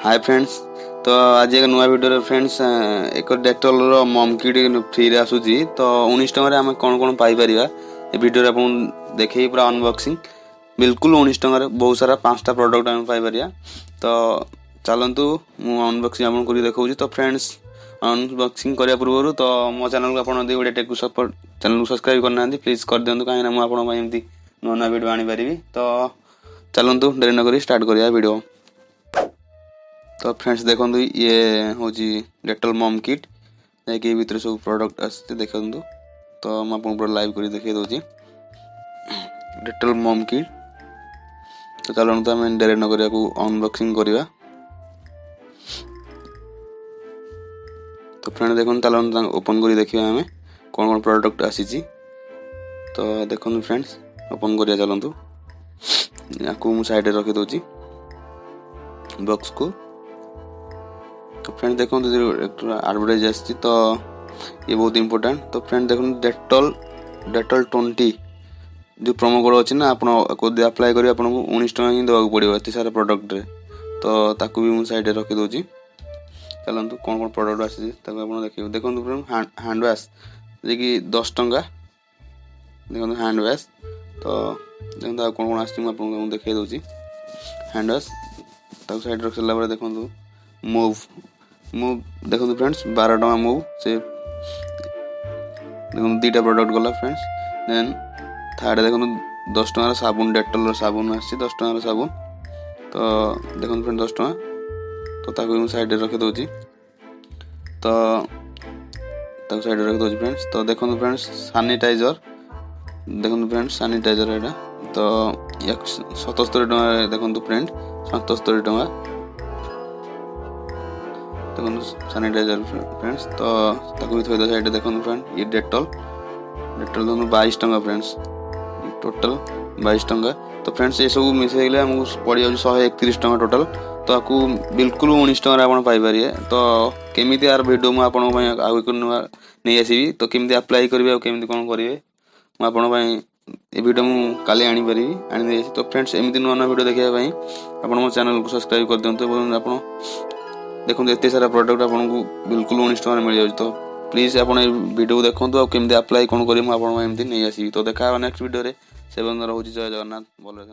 Hi friends. तो आज एक नुआ वीडियो फ्रेंड्स एक डेटॉल रो मम किट फ्री रे आसुची। तो 19 टंका रे हम कोन कोन पाई परिबा ए वीडियो रे अपन देखै पूरा अनबॉक्सिंग बिल्कुल 19 टंका रे बहुत सारा 5टा प्रोडक्ट हम पाई परिया। तो चलंतु मु अनबॉक्सिंग अपन करी देखौची। तो फ्रेंड्स अनबॉक्सिंग करिया पूर्व तो मो चैनल को अपन दे गोटे टेक सपोर्ट चैनल को सब्सक्राइब करना प्लीज कर दियंतु काहे ना मु अपन पई एमती नुआ वीडियो आनी परिबी। तो चलंतु देरी न करी स्टार्ट करिया वीडियो। तो फ्रेंड्स देखो ये हूँ डेटॉल मम किट ये भीतर सब प्रोडक्ट आसते देखो। तो मैं आपको पूरा लाइव कर देखे दूसरी डेटॉल मम किट। तो चलो तो आम डेरी न करिया अनबॉक्सिंग करवा। तो फ्रेंड देखो चलो ओपन कर देखिए आम कौन कौन प्रोडक्ट आसी। तो देखो फ्रेंड्स ओपन करिया चलतु या साइड रखी दूसरी बॉक्स को। तो फ्रेंड देखो एडवर्टाइज आसी। तो ये बहुत इंपोर्टेंट। तो फ्रेंड देखो डेटॉल 20 जो प्रोमो कोड अच्छी ना आपको अप्लाई करेंगे आपको 19 टंका ही देवाक पड़ो एत सारा प्रोडक्ट रे। तो ताकू भी मुझे साइड रखी दूसरी। चलतु कौन कौन प्रोडक्ट आसी देखिए। देखो हैंड वॉश जी कि 10 टंका देखो हैंड वॉश। तो देखो कौन कौन आसी देखे दूसरी हैंड वॉश साइड रख सारा देखो मूव देखो फ्रेंड्स 12 टंका मूव से देखो 2टा प्रोडक्ट गला फ्रेंड्स। देन थर्ड देखो 10 टंका साबुन डेटॉल साबुन आसी 10 टंका साबुन। तो देखो फ्रेंड 10 टंका। तो ताकू साइड रखी दूसरी। तो साइड रखी दूसरी फ्रेंड्स। तो देखो फ्रेंड्स सैनिटाइजर देखो फ्रेंड्स सैनिटाइजर एटा। तो 77 टंका देखो फ्रेंड 77 टंका देखो सैनिटाइजर फ्रेंड्स। तो ताकू भी थोड़ा साइड देखो फ्रेंड ये डेटॉल देखो 22 टंका फ्रेंड्स टोटल 22 टंका। तो फ्रेंड्स ये सब मिसे हमको पड़ जाए 131 टंका टोटल। तो आपको बिल्कुल 19 टंका आप पाइपर। तो केमी यार भिडियो मुझे नहीं आसबि। तो केमी अप्लाई करेंगे केमी कौन करेंगे मुझे भिडियो मुझे काली आनीपरि आनी। तो फ्रेंड्स एमती नुआ नुआ भिडियो देखापी आप मो चैनल को सब्सक्राइब कर दिखाँ। आप देखो एत सारा प्रोडक्ट आपको बिल्कुल 19 टंका मिल जाए। तो प्लीज आप वीडियो को देखो केमी अप्लाई कौन करेंगे मुझे नहीं आसबि। तो देखा नेक्स्ट वीडियो से रोचे जय जगन्नाथ भल।